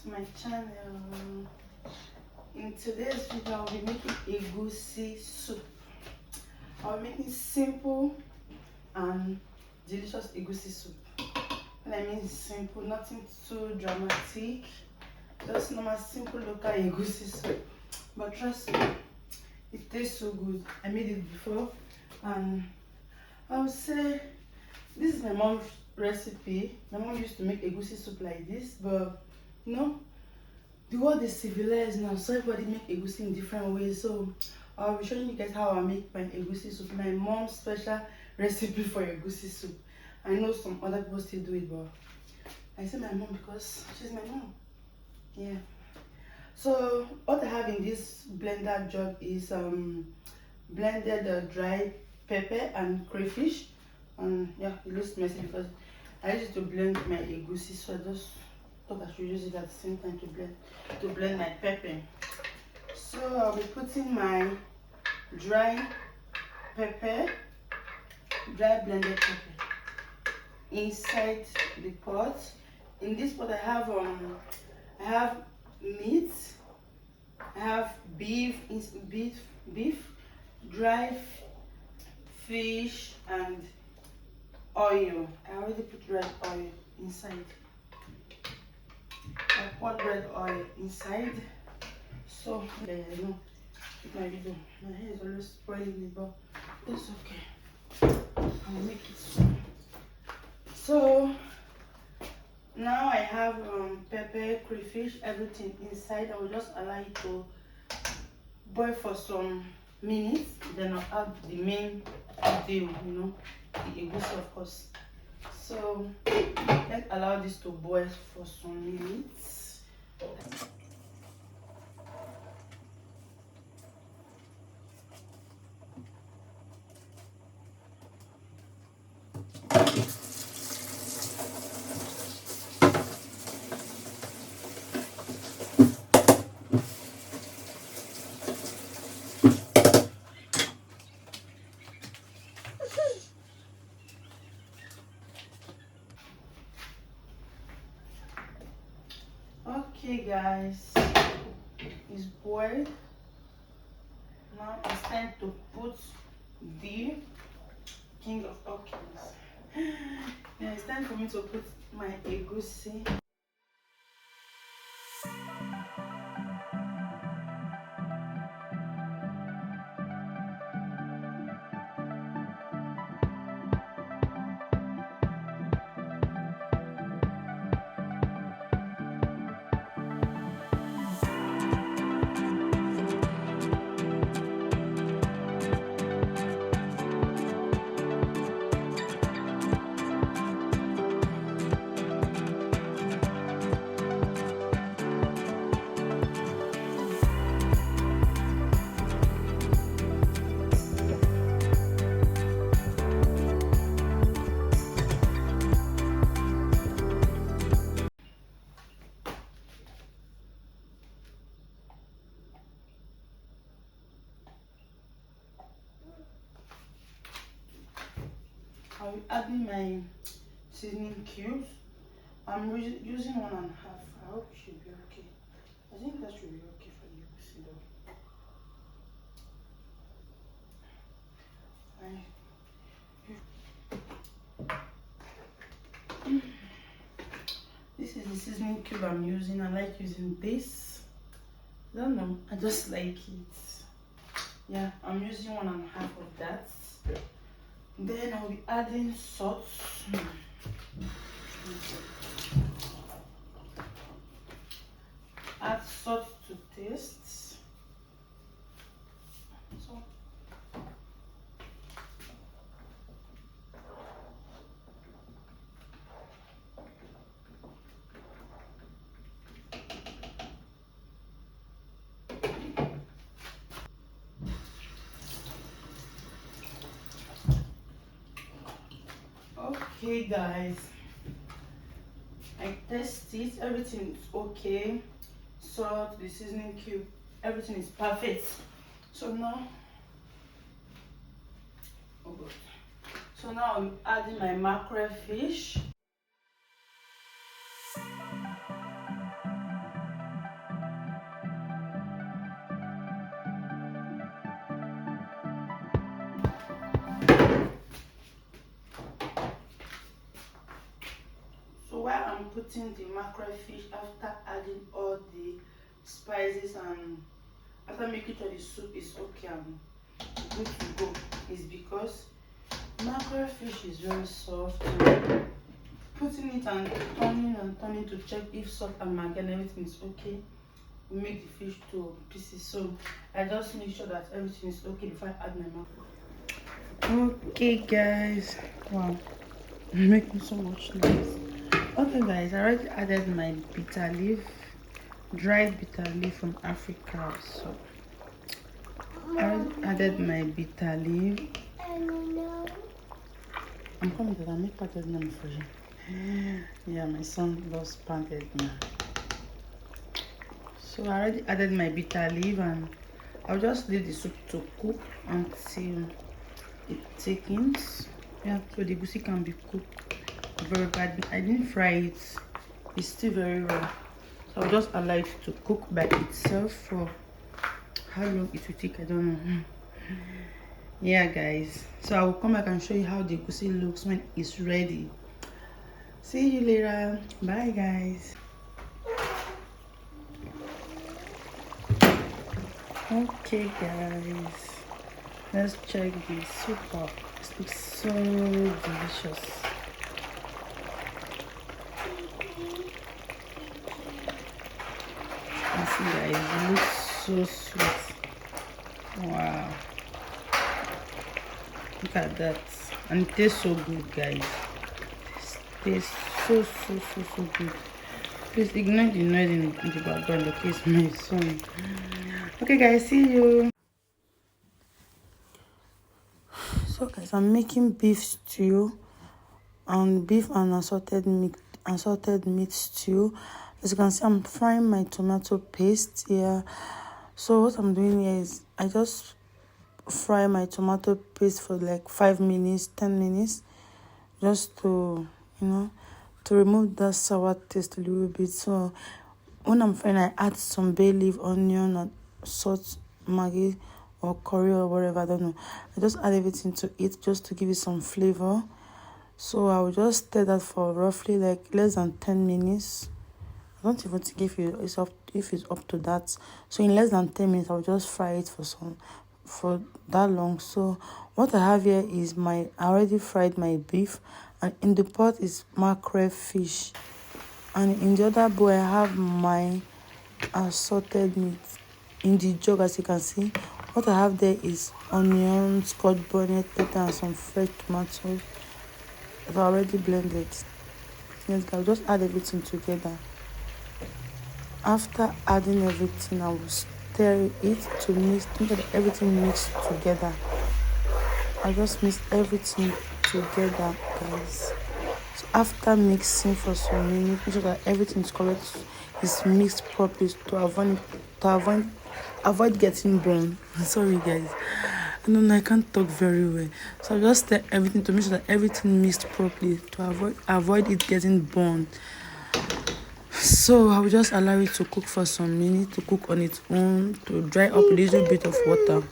to my channel. In today's video I'll be making egusi soup. I'll be making simple and delicious egusi soup. And I mean simple, nothing too dramatic, just normal simple local egusi soup. But trust me, it tastes so good. I made it before and I would say this is my mom's recipe. My mom used to make egusi soup like this, but you know, the world is civilized now, so everybody make egusi in different ways. So I'll be showing you guys how I make my egusi soup, my mom's special recipe for egusi soup. I know some other people still do it, but I say my mom because she's my mom. Yeah. So what I have in this blender jug is blended dry pepper and crayfish. And yeah, it looks messy because I used to blend my egusi, so I just thought I should use it at the same time to blend my pepper. So I'll be putting my dry blended pepper inside the pot. In this pot I have meat, I have beef, dry fish, and oil. I already put red oil inside. I poured red oil inside. So yeah, I know my video. My hair is always spoiling it, but that's okay. I'll make it soon. So now I have pepper, crayfish, everything inside. I will just allow it to boil for some minutes. Then I'll add the main deal, you know, the egusi, of course. So let's allow this to boil for some minutes. Okay guys, it's boiled. Now it's time to put the king of all kings. Now it's time for me to put my egusi. I'll be adding my seasoning cubes. I'm using 1.5. I hope it should be okay. I think that should be okay for you to see though. This is the seasoning cube I'm using. I like using this. I don't know, I just like it. Yeah, I'm using 1.5 of that. Then I'll be adding salt. Add salt to taste. So okay guys, I test it, everything is okay. Salt, the seasoning cube, everything is perfect. So now, oh God. So now I'm adding my mackerel fish. So while I'm putting the mackerel fish after adding all the spices and after making sure the soup is okay and good to go, is because mackerel fish is very soft. So putting it and turning to check if salt and maggi and everything is okay will make the fish to pieces. So I just make sure that everything is okay before I add my mackerel. Okay guys, wow, making so much noise. Okay guys, I already added my bitter leaf, dried bitter leaf from Africa. So I already added my bitter leaf. I'm coming to that. Make potted name for you. Yeah, my son loves potted name. So I already added my bitter leaf and I'll just leave the soup to cook until it thickens. Yeah, so the egusi can be cooked very bad. I didn't fry it. It's still very raw. So I'll just allow it to cook by itself for how long it will take, I don't know. Yeah guys, so I will come back and show you how the egusi looks when it's ready. See you later. Bye guys. Okay guys, let's check the soup out. It looks so delicious. You see guys, it looks so sweet. Wow, look at that. And it tastes so good guys. It tastes so good. Please ignore the noise in the background, okay? It's my son. Okay guys, see you. So guys, I'm making beef stew and beef and assorted meat stew. As you can see, I'm frying my tomato paste here. So what I'm doing here is I just fry my tomato paste for like 5 minutes, 10 minutes, just to, you know, to remove that sour taste a little bit. So when I'm frying, I add some bay leaf, onion, and salt, maggi, or curry or whatever, I don't know. I just add everything to it just to give it some flavor. So I will just stir that for roughly like less than 10 minutes. I don't even think if it's up to that. So in less than 10 minutes, I will just fry it for that long. So what I have here is I already fried my beef, and in the pot is mackerel fish, and in the other bowl I have my assorted meat. In the jug, as you can see, what I have there is onion, scotch bonnet, pepper, and some fresh tomatoes that are already blended. Yes, I'll just add everything together. After adding everything, I will stir it to make sure that everything mixed together. I just mix everything together, guys. So after mixing for some minutes, make sure that everything is correct, is mixed properly to avoid getting burned. Sorry guys, I can't talk very well. So I just stir everything to make sure that everything mixed properly to avoid it getting burned. So I will just allow it to cook for some minutes, to cook on its own, to dry up a little bit of water.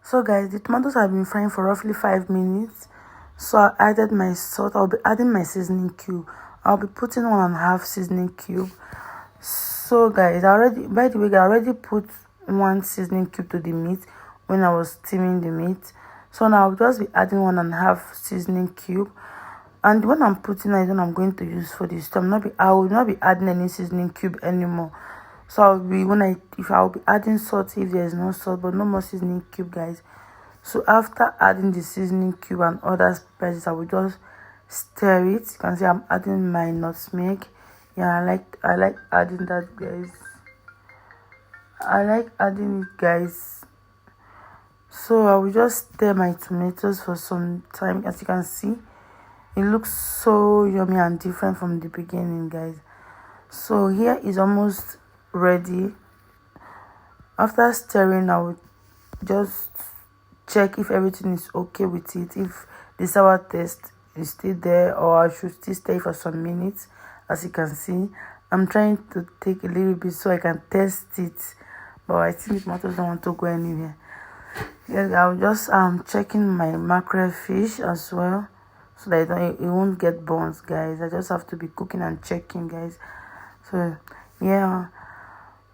So guys, the tomatoes have been frying for roughly 5 minutes. So I added my salt. I'll be adding my seasoning cube. I'll be putting 1.5 seasoning cube. So guys, by the way, I already put 1 seasoning cube to the meat. when I was steaming the meat. So now I'll just be adding 1.5 seasoning cube, and when I'm putting it, when I'm going to use for this, I will not be adding any seasoning cube anymore. So I'll be I'll be adding salt if there is no salt, but no more seasoning cube, guys. So after adding the seasoning cube and other spices, I will just stir it. You can see I'm adding my nutmeg. Yeah, I like adding that, guys. I like adding it, guys. So I will just stir my tomatoes for some time. As you can see, it looks so yummy and different from the beginning, guys. So here is almost ready. After stirring, I will just check if everything is okay with it, if the sour taste is still there, or I should still stay for some minutes. As you can see, I'm trying to take a little bit so I can test it, but I think the tomatoes don't want to go anywhere. Yes, I'll just checking my mackerel fish as well, so that it won't get burnt, guys. I just have to be cooking and checking, guys. So yeah,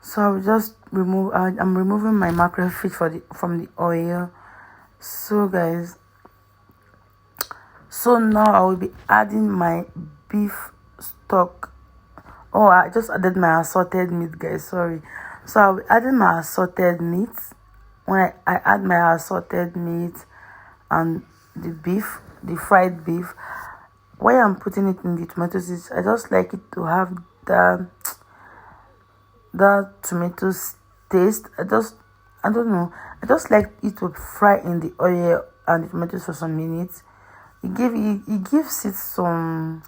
so I'll just remove I'm removing my mackerel fish from the oil. So guys, so now I will be adding my beef stock. Oh, I just added my assorted meat, guys, sorry. So I'll be adding my assorted meat. When I add my assorted meat and the beef, the fried beef, why I'm putting it in the tomatoes is I just like it to have the tomatoes taste. I don't know, I just like it to fry in the oil and the tomatoes for some minutes. It gives it some,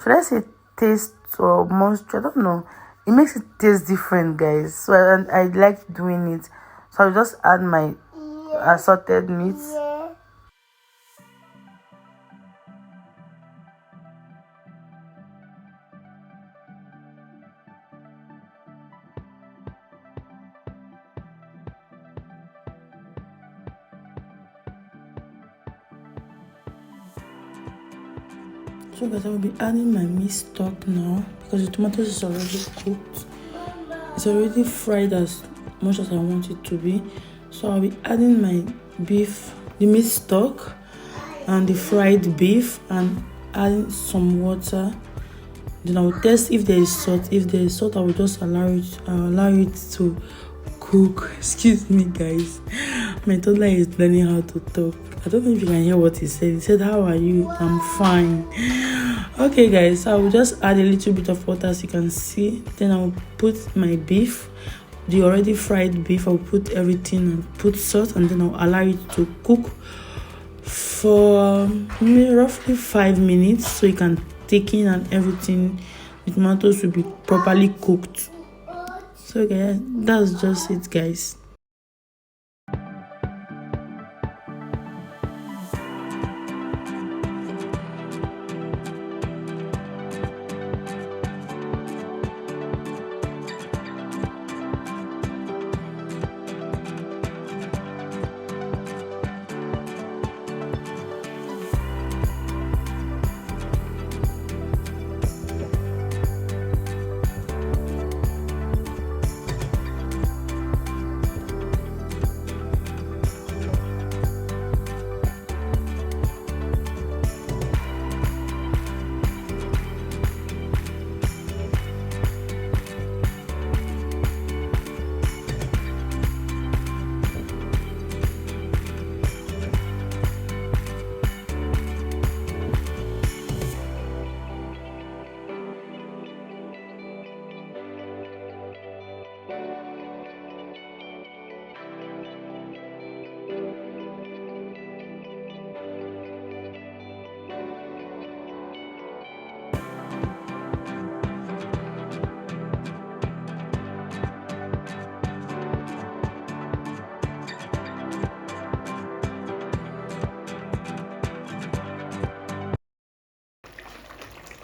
should I say, taste or moisture, I don't know, it makes it taste different, guys. So I like doing it. So I'll just add my assorted meats. So guys, I will be adding my meat stock now because the tomatoes is already cooked. It's already fried as much as I want it to be. So I'll be adding my beef, the meat stock and the fried beef, and adding some water. Then I will test if there is salt. If there is salt, I will just allow it to cook. Excuse me, guys. My toddler is learning how to talk. I don't know if you can hear what he said. He said, "How are you?" "I'm fine." Okay, guys, so I will just add a little bit of water, as you can see. Then I will put my beef, the already fried beef. I will put everything and put salt, and then I'll allow it to cook for roughly 5 minutes, so it can thicken and everything. The tomatoes will be properly cooked. So guys, that's just it, guys.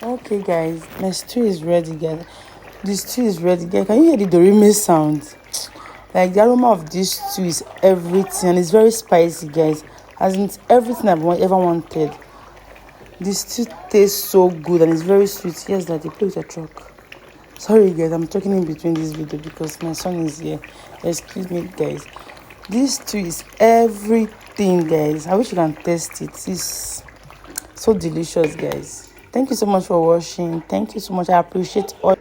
Okay, guys, my stew is ready, guys. The stew is ready, guys. Can you hear the dorime sound? Like, the aroma of this stew is everything, and it's very spicy, guys. As in, it's everything I've ever wanted. This stew tastes so good, and it's very sweet. Yes, Daddy, play with your truck. Sorry, guys, I'm talking in between this video because my son is here. Excuse me, guys. This stew is everything, guys. I wish you can taste it. It's so delicious, guys. Thank you so much for watching. Thank you so much. I appreciate all.